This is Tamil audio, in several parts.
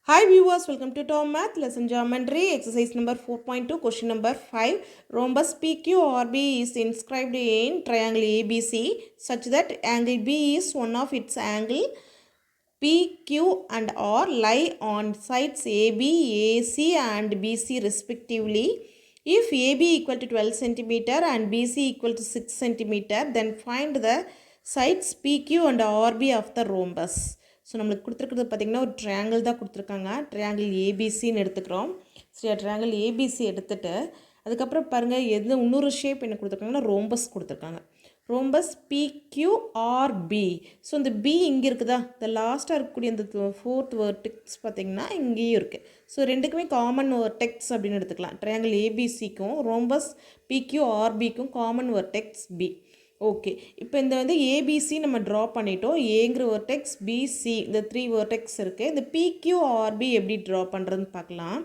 Hi viewers, welcome to Tom Math Lesson Geometry exercise number 4.2 question number 5. Rhombus PQRB is inscribed in triangle ABC such that angle B is one of its angle PQ and R lie on sides AB, AC and BC respectively. If AB equal to 12 cm and BC equal to 6 cm, then find the sides PQ and RB of the rhombus. So நம்மளுக்கு கொடுத்துருக்கிறது பார்த்திங்கன்னா ஒரு ட்ரையாங்கிள் தான் கொடுத்துருக்காங்க. ட்ரையாங்கிள் ஏபிசின்னு எடுத்துக்கிறோம். சரியா, ட்ரையாங்கிள் ஏபிசி எடுத்துகிட்டு அதுக்கப்புறம் பாருங்கள் இன்னொரு ஷேப் என்ன கொடுத்துருக்காங்கன்னா ரோம்பஸ் கொடுத்துருக்காங்க. ரோம்பஸ் பிக்யூஆர்பி. ஸோ இந்த பி இங்கே இருக்குதா, இந்த லாஸ்ட்டாக இருக்கக்கூடிய இந்த ஃபோர்த் வெர்டெக்ஸ் பார்த்திங்கன்னா இங்கேயும் இருக்குது. ஸோ ரெண்டுக்குமே காமன் வெர்டெக்ஸ் அப்படின்னு எடுத்துக்கலாம். ட்ரையாங்கிள் ஏபிசிக்கும் ரோம்பஸ் பிக்யூஆர்பிக்கும் காமன் வெர்டெக்ஸ் பி. ஓகே, இப்போ இந்த ஏபிசி நம்ம ட்ரா பண்ணிட்டோம். ஏங்கிற வெர்டெக்ஸ், பிசி, இந்த 3 வெர்டெக்ஸ் இருக்குது. இந்த பிக்யூஆர்பி எப்படி ட்ரா பண்ணுறதுன்னு பார்க்கலாம்.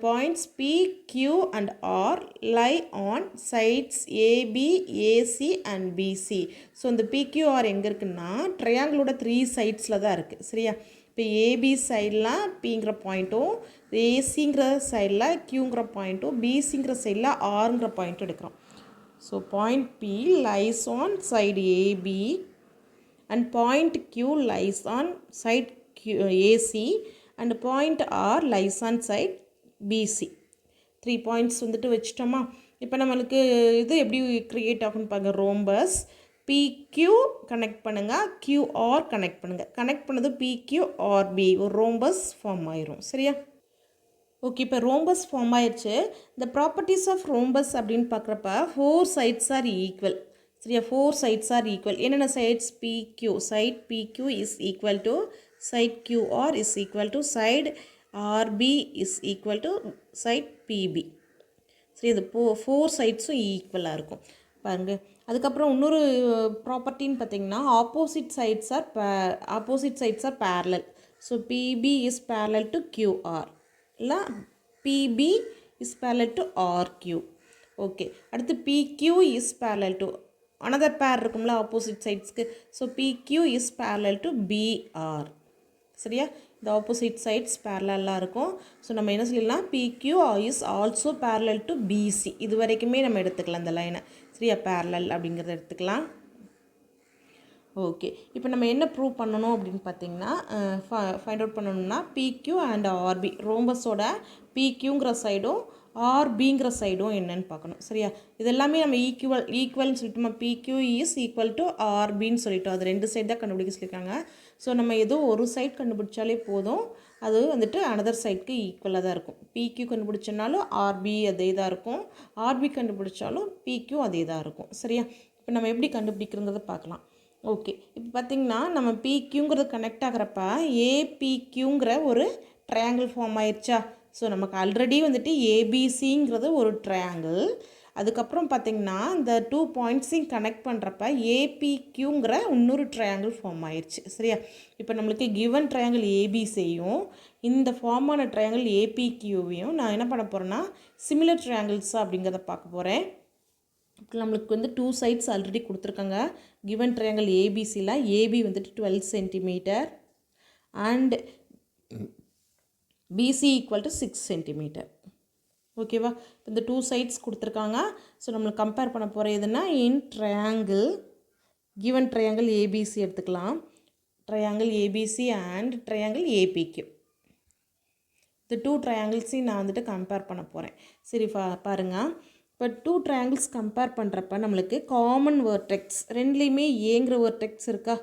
Points P, Q and R lie on sides AB, AC and BC. So இந்த PQR எங்கே இருக்குன்னா ட்ரையாங்கிளோட 3 சைட்ஸில் தான் இருக்குது. சரியா, இப்போ ஏபி சைடில் பிங்கிற பாயிண்ட்டும், ஏசிங்கிற சைடில் கியூங்கிற பாயிண்ட்டும், பிசிங்கிற சைடில் ஆருங்கிற பாயிண்ட்டும் எடுக்கிறோம். So point P lies on side AB and point Q lies on side AC and point R lies on side BC. 3 points வச்சிட்டோமா. இப்போ நம்மளுக்கு இது எப்படி கிரியேட் ஆகும்னு பாருங்க. ரோம்பஸ் PQ கனெக்ட் பண்ணுங்கள், QR கனெக்ட் பண்ணுங்கள். கனெக்ட் பண்ணது PQRB ஒரு ரோம்பஸ் ஃபார்ம் ஆயிரும். சரியா, ஓகே, இப்போ ரோம்பஸ் ஃபார்ம் ஆயிடுச்சு. இந்த ப்ராப்பர்ட்டிஸ் ஆஃப் ரோம்பஸ் அப்படின்னு பார்க்குறப்ப 4 சைட்ஸ் ஆர் ஈக்குவல். சரியா, 4 சைட்ஸ் ஆர் ஈக்குவல். என்னென்ன sides? PQ, side PQ is equal to side QR is equal to side RB is equal to side PB. சரி, இது 4 சைட்ஸும் ஈக்குவலாக இருக்கும் பாருங்க. அதுக்கப்புறம் இன்னொரு ப்ராப்பர்ட்டின்னு பார்த்தீங்கன்னா opposite sides are parallel. So PB is parallel to QR இல்லை PB is parallel to RQ. Okay, அடுத்து PQ is parallel to another pair இருக்கும்ல ஆப்போசிட் சைட்ஸ்க்கு. So PQ is parallel to BR. சரியா, இந்த ஆப்போசிட் சைட்ஸ் பேரலாக இருக்கும். ஸோ நம்ம என்ன சொல்லலாம், PQ is also parallel to BC. இது வரைக்குமே நம்ம எடுத்துக்கலாம் இந்த லைனை. சரியா, பேரலல் அப்படிங்கிறத எடுத்துக்கலாம். ஓகே, இப்போ நம்ம என்ன ப்ரூவ் பண்ணணும் அப்படின்னு பார்த்தீங்கன்னா ஃபைண்ட் அவுட் பண்ணணும்னா PQ அண்ட் RB, ரோம்பஸோட PQங்கிற சைடும் RBங்கிற சைடும் என்னன்னு பார்க்கணும். சரியா, இதெல்லாமே நம்ம ஈக்குவல்னு சொல்லிட்டோம். PQ இஸ் ஈக்குவல் டு RBன்னு சொல்லிட்டோம். அது 2 சைடு தான் கண்டுபிடிக்க சொல்லியிருக்காங்க. ஸோ நம்ம ஏதோ ஒரு சைடு கண்டுபிடிச்சாலே போதும், அது அனதர் சைடுக்கு ஈக்குவலாக தான் இருக்கும். PQ கண்டுபிடிச்சனாலும் RB அதே தான் இருக்கும், RB கண்டுபிடிச்சாலும் PQ அதே தான் இருக்கும். சரியா, இப்போ நம்ம எப்படி கண்டுபிடிக்கிறோங்கிறத பார்க்கலாம். ஓகே, இப்போ பார்த்திங்கன்னா நம்ம PQங்கிறது கனெக்ட் ஆகிறப்ப APQங்கிற ஒரு ட்ரையாங்கிள் ஃபார்ம் ஆயிடுச்சா. ஸோ நமக்கு ஆல்ரெடி ABCங்கிறது ஒரு ட்ரையாங்கிள். அதுக்கப்புறம் பார்த்திங்கன்னா இந்த 2 பாயிண்ட்ஸையும் கனெக்ட் பண்ணுறப்ப APQங்கிற இன்னொரு ட்ரையாங்கிள் ஃபார்ம் ஆயிடுச்சு. சரியா, இப்போ நம்மளுக்கு கிவன் ட்ரையாங்கிள் ABCயும் இந்த ஃபார்மான ட்ரையாங்கிள் APQவையும் நான் என்ன பண்ண போகிறேன்னா சிமிலர் ட்ரையாங்கிள்ஸா அப்படிங்கிறத பார்க்க போகிறேன். இப்போ நம்மளுக்கு 2 சைட்ஸ் ஆல்ரெடி கொடுத்துருக்காங்க. கிவன் ட்ரையாங்கிள் ஏபிசியில் AB 12 centimetre and BC equal to 6 centimetre. ஓகேவா, இந்த 2 சைட்ஸ் கொடுத்துருக்காங்க. ஸோ நம்மளுக்கு கம்பேர் பண்ண போகிற எதுனா இன் ட்ரையாங்கிள், கிவன் ட்ரையாங்கிள் ABC எடுத்துக்கலாம். Triangle ABC and triangle APQ, இந்த 2 ட்ரையாங்கிள்ஸையும் நான் கம்பேர் பண்ண போகிறேன். சரி, பாருங்கள். இப்போ 2 ட்ரையாங்கிள்ஸ் கம்பேர் பண்ணுறப்ப நம்மளுக்கு காமன் வெர்டெக்ஸ் ரெண்டுலேயுமே ஏங்கிற வெர்டெக்ஸ் இருக்கா.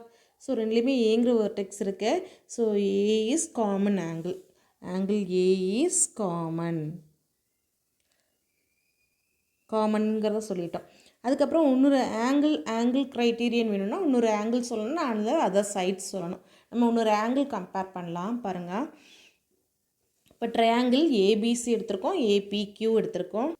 ஸோ ரெண்டுலேயுமே ஏங்கிற வெர்டெக்ஸ் இருக்கு. So A is common angle A is காமன்ங்கிறத சொல்லிட்டோம். அதுக்கப்புறம் இன்னொரு ஆங்கிள் க்ரைட்டீரியன் வேணும்னா இன்னொரு ஆங்கிள் சொல்லணும்னா அதர் சைட்ஸ் சொல்லணும். நம்ம இன்னொரு ஆங்கிள் கம்பேர் பண்ணலாம் பாருங்கள். இப்போ ட்ரையாங்கிள் ABC எடுத்திருக்கோம், APQ எடுத்திருக்கோம்.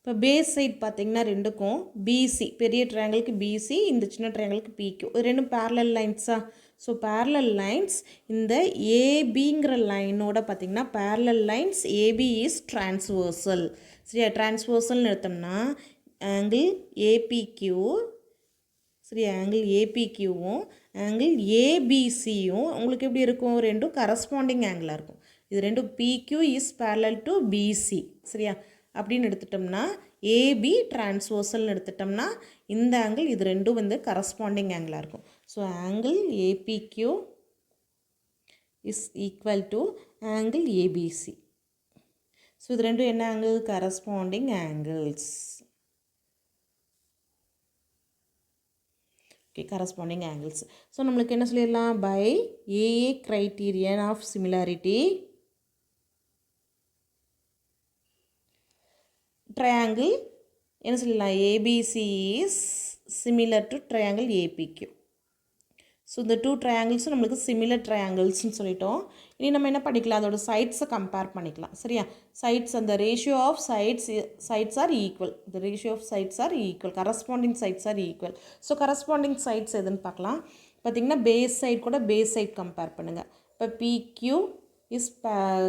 இப்போ பேஸ் சைட் பார்த்திங்கன்னா ரெண்டுக்கும் BC, பெரிய ட்ரையாங்கிளுக்கு BC, இந்த சின்ன ட்ரையாங்கிளுக்கு PQ, இது ரெண்டும் பேரலல் லைன்ஸா. ஸோ பேரலல் லைன்ஸ் இந்த ABங்கிற லைனோட பார்த்திங்கன்னா parallel lines AB is transversal. சரியா, டிரான்ஸ்வர்சல்னு எடுத்தோம்னா ஆங்கிள் APQ சரி, ஆங்கிள் ஏபிக்யூவும் ஆங்கிள் ஏபிசியும் உங்களுக்கு எப்படி இருக்கும்? ரெண்டும் கரஸ்பாண்டிங் ஆங்கிளாக இருக்கும். இது ரெண்டும் PQ is parallel to BC. சரியா? அப்படின்னு எடுத்துட்டோம்னா ஏபி டிரான்ஸ்வர்சல்னு எடுத்துட்டோம்னா இந்த ஆங்கிள் இது ரெண்டும் வந்து கரஸ்பாண்டிங் ஆங்கிளாக இருக்கும். So angle APQ is equal to angle ABC. So இது ரெண்டும் என்ன angle? Corresponding angles. Okay, corresponding angles. So நம்மளுக்கு என்ன சொல்லிடலாம்? By AA criterion of similarity triangle என்ன சொல்லலாம்? ABC is similar to triangle APQ. So இந்த டூ ட்ரையாங்கிள்ஸும் நம்மளுக்கு சிமிலர் ட்ரையாங்கிள்ஸ்னு சொல்லிட்டோம். இனி நம்ம என்ன பண்ணிக்கலாம்? அதோட சைட்ஸை கம்பேர் பண்ணிக்கலாம். சரியா? சைட்ஸ், அந்த ratio of sides are equal. The ratio of sides are equal. Corresponding sides are equal. So corresponding sides எதுன்னு பார்க்கலாம். பார்த்திங்கன்னா பேஸ் சைட் கூட பேஸ் சைட் கம்பேர் பண்ணுங்கள். இப்போ PQ is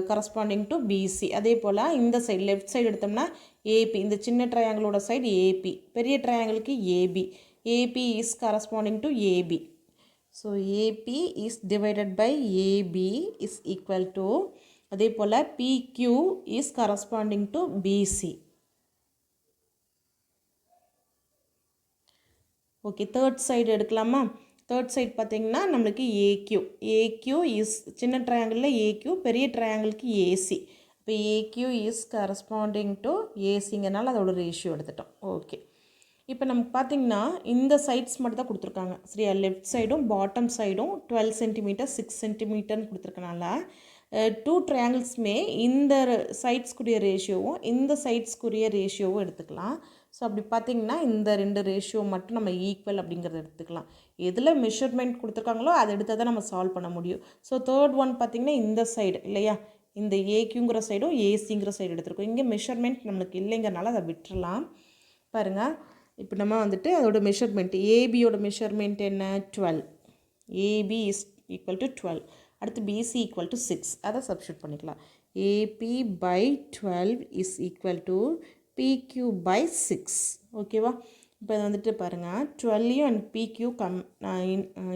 corresponding to BC. அதே போல் இந்த சைடு லெஃப்ட் சைடு எடுத்தோம்னா AP, இந்த சின்ன ட்ரையாங்கிளோட சைடு AP, பெரிய ட்ரையாங்கிளுக்கு AB. AP is corresponding to AB. So AP is divided by AB is equal to, அதே போல் PQ is corresponding to BC. Okay, third side எடுக்கலாமா? தேர்ட் சைடு பார்த்திங்கன்னா நம்மளுக்கு AQ இஸ் சின்ன ட்ரையாங்கிளில் AQ, பெரிய ட்ரையாங்கிளுக்கு AC. இப்போ AQ இஸ் கரஸ்பாண்டிங் டு ACங்கிறனால அதோட ரேஷியோ எடுத்துட்டோம். ஓகே, இப்போ நமக்கு பார்த்திங்கன்னா இந்த சைட்ஸ் மட்டும் தான் கொடுத்துருக்காங்க. சரியா? லெஃப்ட் சைடும் பாட்டம் சைடும் 12 சென்டிமீட்டர் 6 சென்டிமீட்டர்னு கொடுத்துருக்கனால டூ ட்ரையாங்கிள்ஸுமே இந்த சைட்ஸ்க்குரிய ரேஷியோவும் இந்த சைட்ஸ்க்குரிய ரேஷியோவும் எடுத்துக்கலாம். ஸோ அப்படி பார்த்திங்கன்னா இந்த ரெண்டு ரேஷியோ மட்டும் நம்ம ஈக்குவல் அப்படிங்கிறத எடுத்துக்கலாம். எதில் மெஷர்மெண்ட் கொடுத்துருக்காங்களோ அதை எடுத்து தான் நம்ம சால்வ் பண்ண முடியும். ஸோ தேர்ட் ஒன் பார்த்திங்கன்னா இந்த சைடு இல்லையா? இந்த ஏக்யூங்கிற சைடும் ஏசிங்கிற சைடு எடுத்துருக்கோம். இங்கே மெஷர்மெண்ட் நம்மளுக்கு இல்லைங்கிறனால அதை விட்டுறலாம். பாருங்கள், இப்போ நம்ம வந்துட்டு அதோட மெஷர்மெண்ட், ஏபியோட மெஷர்மெண்ட் என்ன? 12. AB is equal to 12. அடுத்து BC ஈக்குவல் டு 6. அதை சப்ஸ்டியூட் பண்ணிக்கலாம். AP by 12 is equal to PQ by 6. ஓகேவா? இப்போ இதை வந்துட்டு பாருங்கள், 12 அண்ட் PQ நான்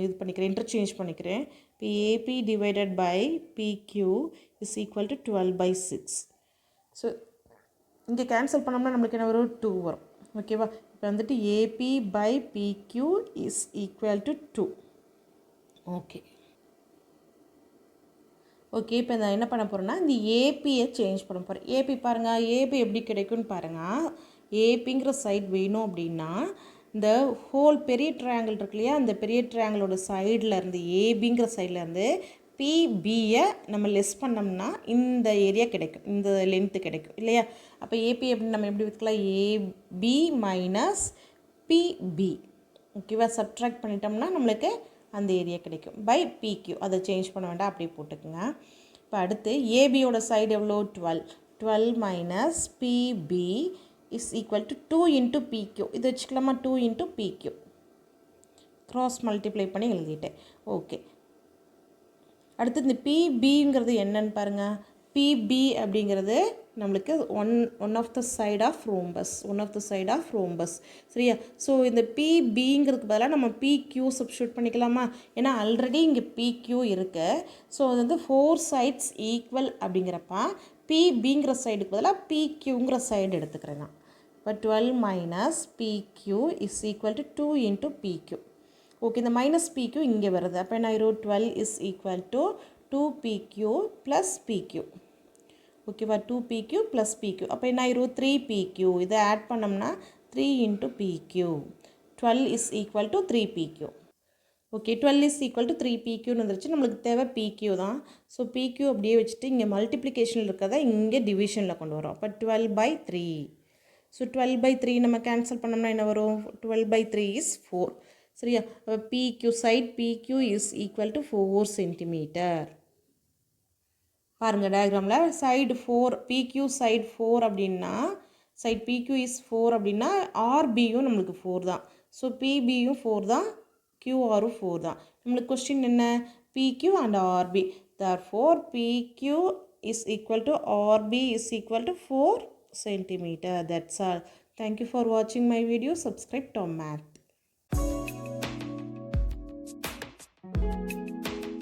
இது பண்ணிக்கிறேன், இன்டர்சேஞ்ச் பண்ணிக்கிறேன். இப்போ AP divided by PQ is equal to 12 by 6. So இங்கே கேன்சல் பண்ணோம்னா நம்மளுக்கு என்ன வரும்? 2 வரும். ஓகேவா? இப்போ வந்துட்டு AP by PQ is equal to 2. Okay okay இப்போ நான் என்ன பண்ண போகிறேன்னா இந்த ஏபியை சேஞ்ச் பண்ண போகிறேன். ஏபி பாருங்கள், ஏபி எப்படி கிடைக்கும்னு பாருங்கள். ஏபிங்கிற சைட் வேணும் அப்படின்னா இந்த ஹோல் பெரிய ட்ரையாங்கிள் இருக்கு இல்லையா? அந்த பெரிய ட்ரையாங்கிளோட சைட்லேருந்து ஏபிங்கிற சைட்லேருந்து பிபியை நம்ம லெஸ் பண்ணோம்னா இந்த ஏரியா கிடைக்கும், இந்த லென்த்து கிடைக்கும் இல்லையா? அப்போ ஏபி எப்படி நம்ம எப்படி விற்றுக்கலாம்? AB minus PB. ஓகேவா? சப்ட்ராக்ட் பண்ணிட்டோம்னா நம்மளுக்கு அந்த ஏரியா கிடைக்கும் பை பிக்யூ. அதை சேஞ்ச் பண்ண வேண்டாம், அப்படியே போட்டுக்குங்க. இப்போ அடுத்து ஏபியோட சைடு எவ்வளோ? 12 minus PB is equal to 2 into PQ. இது வச்சுக்கலாமா? 2 இன்ட்டு பிக்யூ. க்ராஸ் மல்டிப்ளை பண்ணி எழுதிட்டேன். ஓகே, அடுத்து இந்த பிபிங்கிறது என்னன்னு பாருங்கள். பிபி அப்படிங்கிறது நம்மளுக்கு one of the side of rhombus. சரியா? ஸோ இந்த பிபிங்கிறதுக்கு பதிலாக நம்ம பிக்யூ சப்ஸ்டியூட் பண்ணிக்கலாமா? ஏன்னா ஆல்ரெடி இங்கே பிக்யூ இருக்குது. ஸோ அது வந்து 4 சைட்ஸ் ஈக்குவல் அப்படிங்கிறப்ப பிபிங்கிற சைடுக்கு பதிலாக பிக்யூங்கிற சைடு எடுத்துக்கிறேன் நான். இப்போ 12 minus PQ is equal to 2 into PQ. Okay, இந்த மைனஸ் பிக்யூ இங்கே வருது. அப்போ என்ன ஆயிரும்? 12 is equal to 2PQ plus PQ. ஓகேவா? 2PQ plus PQ. அப்போ என்ன ஆயிரும்? 3PQ. இதை ஆட் பண்ணோம்னா 3 into PQ. 12 is equal to 3PQ. Okay, 12 is equal to 3PQன்னு வந்துருச்சு. நம்மளுக்கு தேவை PQ தான். ஸோ PQ அப்படியே வச்சுட்டு இங்கே மல்டிப்ளிகேஷனில் இருக்கிறத இங்கே டிவிஷனில் கொண்டு வரோம். அப்போ 12/3. ஸோ 12/3 நம்ம கேன்சல் பண்ணோம்னா என்ன வரும்? 12/3 இஸ் 4. சரியா? PQ side PQ is equal to 4 centimetre. பாருங்கள் டயக்ராமில் சைடு 4 PQ சைடு 4 அப்படின்னா சைட் PQ இஸ் 4 அப்படின்னா RBயும் நம்மளுக்கு 4 தான். ஸோ PBயும் 4 தான், QRயும் 4 தான். நம்மளுக்கு கொஸ்டின் என்ன? PQ and RB. Therefore PQ is equal to RB is equal to 4 centimeter. That's all. Thank you for watching my video. Subscribe Tom Math.